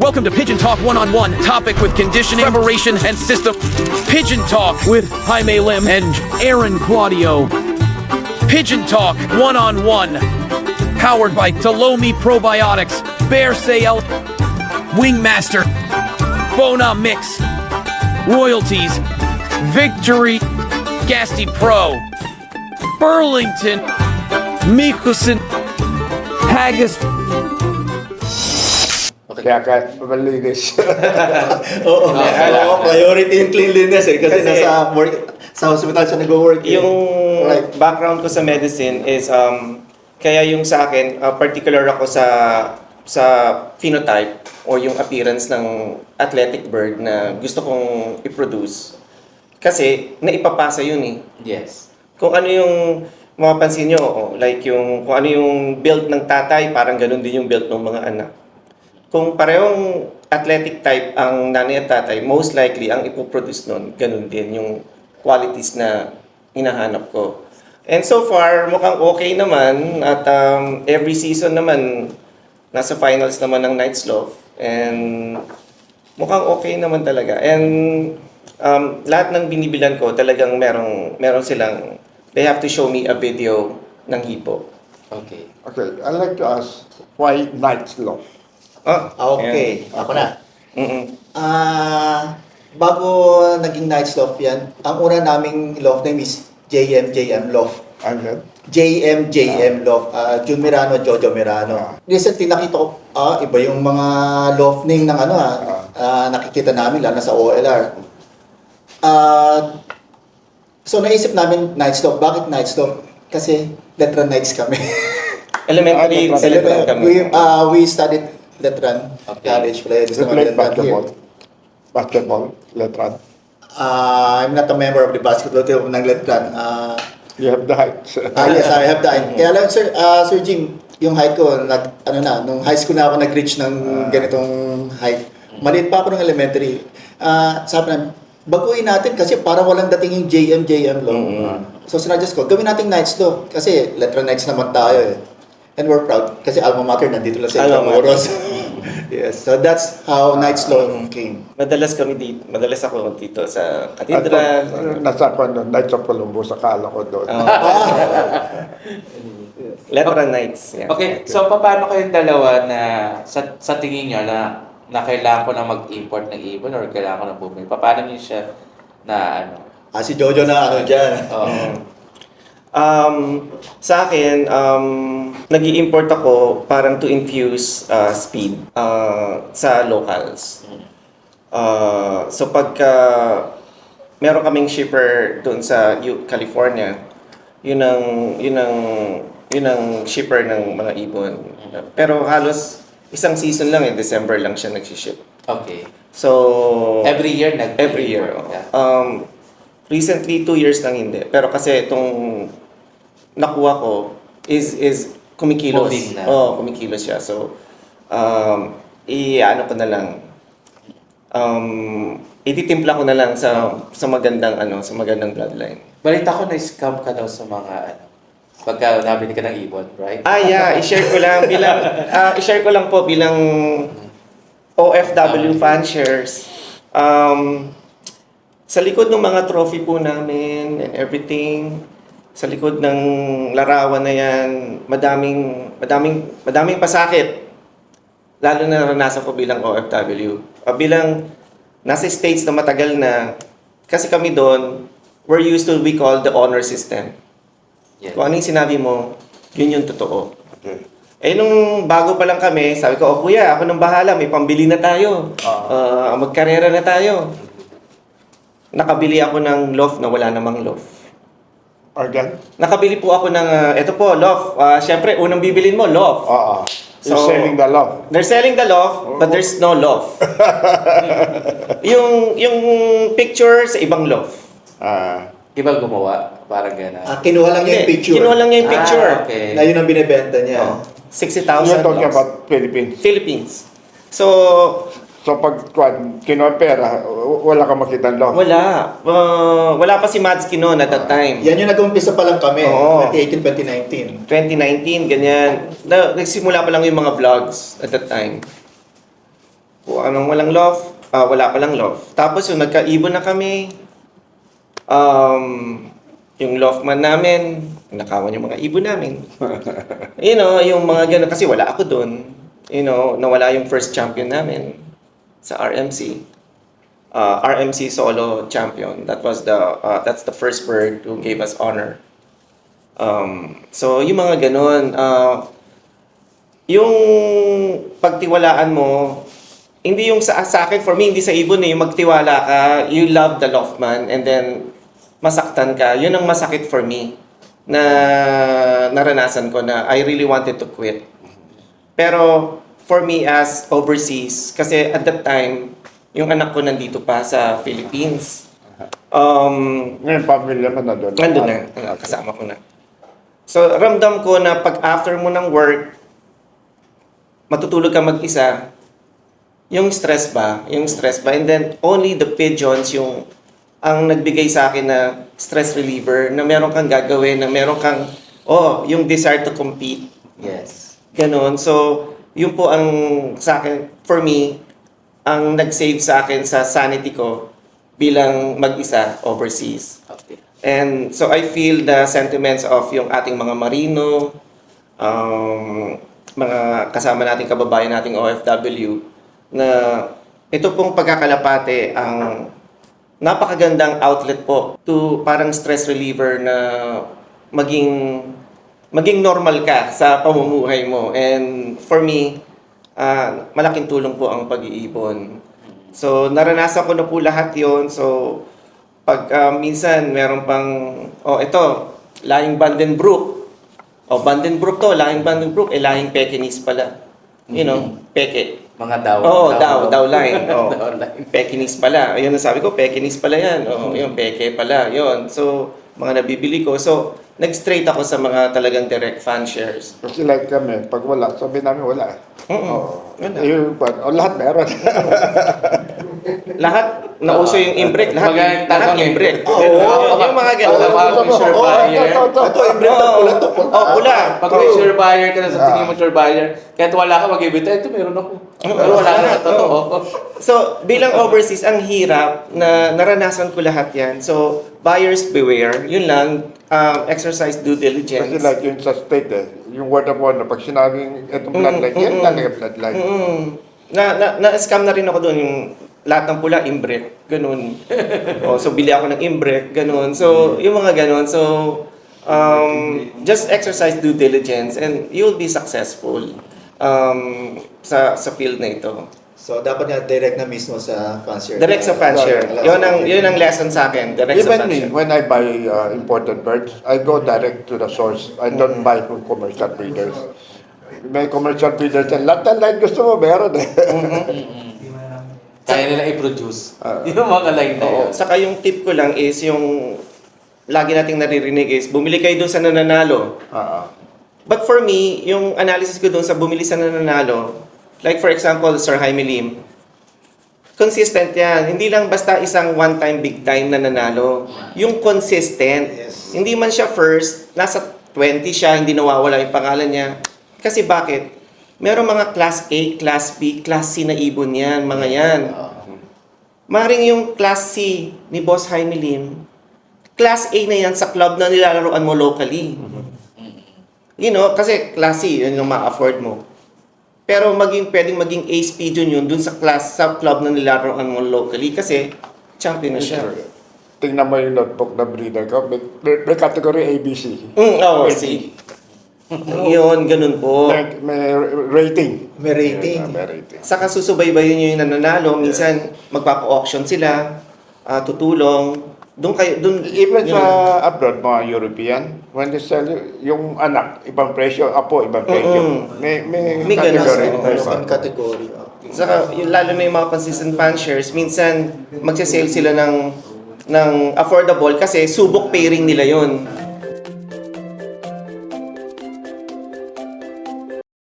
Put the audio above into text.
Welcome to Pigeon Talk One-on-One, topic with conditioning, preparation, and system. Pigeon Talk with Jaime Lim and Aaron Claudio. Pigeon Talk One-on-One, powered by Talomi Probiotics, Bear Sale, Wingmaster, Bona Mix, Royalties, Victory, Gasty Pro, Burlington, Mikusin, Haggis. Kaya kahit malinis. Oo, priority yung cleanliness eh. Kasi nasa work, sa hospital siya nag-work. Yung background ko sa medicine is, kaya yung sa akin, particular ako sa phenotype or yung appearance ng athletic bird na gusto kong i-produce. Kasi naipapasa yun eh. Yes. Kung ano yung mapapansin nyo, like yung kung ano yung build ng tatay, parang ganun din yung build ng mga anak. Kung parehong athletic type ang nanay at tatay, most likely ang ipoproduce nun, ganun din yung qualities na hinahanap ko. And so far, mukhang okay naman at every season naman, nasa finals naman ng Knights Love. And mukhang okay naman talaga. And lahat ng binibilan ko, talagang merong silang, they have to show me a video ng hipo. Okay. Okay, I'd like to ask, why Knight's Law? Okay, ako na. Mm-mm. Bago naging Knights Love yan, ang una naming love name is JM Love. Again? JM Love. Jun Mirano, Jojo Mirano. Recently nakita ko, iba yung mga love name ng nakikita namin, lalo na sa OLR. So naisip namin Knights Love. Bakit Knights Love? Kasi Letran Knights kami. Elementary, celebrate kami. We studied Letran college. You played basketball, Letran. I'm not a member of the basketball team ng Letran. You have the height. Yes, I have the height. Kaya lang, Sir Jim, yung height ko, nung high school na ako nag-reach ng ganitong height. Maliit pa ako ng elementary. Sabi namin, baguhin natin kasi parang walang dating yung JM Law. So sinadjust ko, gawin natin Knights Law kasi Letran Knights naman tayo eh. And we're proud kasi alma mater nandito lang sa Intramuros. Yes, so that's how Knights Law came. Madalas ako dito sa katedral. Nasa ako, Knights of Columbus, akala ko doon. Letran Knights. Yeah. Okay, so paano kayong dalawa na sa tingin nyo na kailangan ko na mag-import ng ibon or kailangan ko na bumili? Paano niyo siya na ano? Si Jojo na dyan. Sa akin, nag-i-import ako parang to infuse speed sa locals. So pagka meron kaming shipper doon sa California, yun ang shipper ng mga ibon. Pero halos isang season lang December lang siya nag-ship. Okay. So Every year every year. Yeah. Recently 2 years lang hindi. Pero kasi itong nakuha ko is kumikilos. Moving na. Kumikilos siya. So i-ano ko na lang. Ititimpla ko na lang sa magandang bloodline. Balita ko na-scam ka daw sa mga pagka nabili ka ng ibon, right? Yeah, i-share ko lang po bilang OFW fan shares. Sa likod ng mga trophy po namin and everything, sa likod ng larawan na yan, madaming pasakit. Lalo na naranasan ko bilang OFW. Bilang nasa States na matagal na, kasi kami doon, we're used to we call the honor system. Yeah. Kung anong sinabi mo, yun yung totoo. Okay. Nung bago pa lang kami, sabi ko, kuya, ako nang bahala, may pambili na tayo. Magkarera na tayo. Nakabili ako ng loaf na wala namang loaf. Again? Nakabili po ako ng, ito po, loaf. Siyempre, unang bibilin mo, loaf. You're selling the law. They're selling the loaf, but there's no loaf. yung picture sa ibang loaf. Iba gumawa, parang gano'n. Kinuha lang niya yung picture. Kinuha lang niya yung picture. Okay. Na yun ang binibenta niya. 60,000 You're talking loaves. about Philippines. Philippines. So, So pag kinuha pera, wala kang makitang law. wala. Wala pa si Madsky noon at that time. Yan yung nag-umpisa pa lang kami, Oo. 2018, 2019. 2019, ganyan. Nagsimula pa lang yung mga vlogs at that time. Kung anong walang love, wala palang love. Tapos yung nagkaibon na kami, yung love man namin, nakawan yung mga ibon namin. Yung mga gano'n, kasi wala ako doon. Nawala yung first champion namin sa RMC. RMC solo champion. That's the first bird who gave us honor. So, yung mga gano'n, yung pagtiwalaan mo, hindi yung sa akin, for me, hindi sa ibon yung magtiwala ka, you love the Lofman, and then masaktan ka, yun ang masakit for me na naranasan ko na I really wanted to quit. Pero for me as overseas, kasi at that time, yung anak ko nandito pa sa Philippines. Ngayon, pamilya mo na doon. Nandun na, kasama ko na. So ramdam ko na pag after mo ng work, matutulog ka mag-isa, yung stress ba, and then only the pigeons yung ang nagbigay sa akin na stress reliever, na meron kang gagawin, na meron kang, yung desire to compete. Yes. Ganon. So, yun po ang sa akin, for me, ang nag-save sa akin sa sanity ko bilang mag-isa overseas. Okay. And so, I feel the sentiments of yung ating mga marino, mga kasama nating kababayan nating OFW, na ito pong pagkakalapate ang napakagandang outlet po to parang stress reliever na maging normal ka sa pamumuhay mo. And for me, malaking tulong po ang pag-iipon. So, naranasan ko na po lahat yon. So, pag minsan meron pang, ito, lahing Vandenbroek. Vandenbroek to, lahing Vandenbroek, lahing Pekinese pala. Peke. Mga daw. Daw line. Daw line. Pekinese pala. Ayun ang sabi ko, Pekinese pala yan. Yung peke pala. Yun. So, mga nabibili ko. So, nag-straight ako sa mga talagang direct fan shares. Kasi like kami, pag wala, sabi namin wala. Lahat meron. Lahat, nauso yung imbrek. Lahat Tanong imbrek. yung mga ganun. Sure buyer. Ito, imbrek na pula to. Pula. Pag may sure buyer ka na sa tingin mo sure buyer, kahit wala ka mag-ibita, ito meron ako. Pero wala ka na totoo. So, bilang overseas, ang hirap na naranasan ko lahat yan. So, buyers beware. Yun lang, exercise due diligence. Kasi like yung sa state yung word of honor, pag sinabing itong bloodline, yan talaga bloodline. Na-scam na rin ako doon, yung lahat ng pula, imbrek, ganun. So, bili ako ng imbrek, ganun. So, yung mga ganun. So, just exercise due diligence and you'll be successful sa field na ito. So, dapat nga direct na mismo sa fanshare. Direct sa fanshare. Yun ang lesson sa akin. Direct sa Even me, fanshare. when I buy imported birds, I go direct to the source. I don't buy from commercial breeders. May commercial breeders yan. Lahat ng line gusto mo, meron eh. Kaya nila i-produce. Yung mga line na yun. Saka yung tip ko lang is yung lagi nating naririnig is bumili kayo doon sa nananalo. But for me, yung analysis ko doon sa bumili sa nananalo, like for example, Sir Jaime Lim, consistent yan. Hindi lang basta isang one-time, big-time na nanalo. Yung consistent. Yes. Hindi man siya first, nasa 20 siya, hindi nawawala yung pangalan niya. Kasi bakit? Meron mga Class A, Class B, Class C na ibon yan, mga yan. Maring yung Class C ni Boss Jaime Lim, Class A na yan sa club na nilalaroan mo locally. Kasi Class C, yun yung ma-afford mo. Pero pwedeng maging ace pigeon yun dun sa club na nilalaroan mo locally kasi champion na siya. Tingnan mo yung notebook na breeder ko. May category ABC. C. Yun, ganun po. May rating. May rating. May rating. Saka susubaybayin nyo yung nananalo. Minsan, magpapa-auction sila, tutulong. Even sa abroad, mga European, when they sell yung anak, ibang presyo, apo, ibang presyo. May category. Meron category. Saka, lalo na yung mga consistent fan shares, minsan, magsasale sila ng affordable kasi subok pairing nila yon.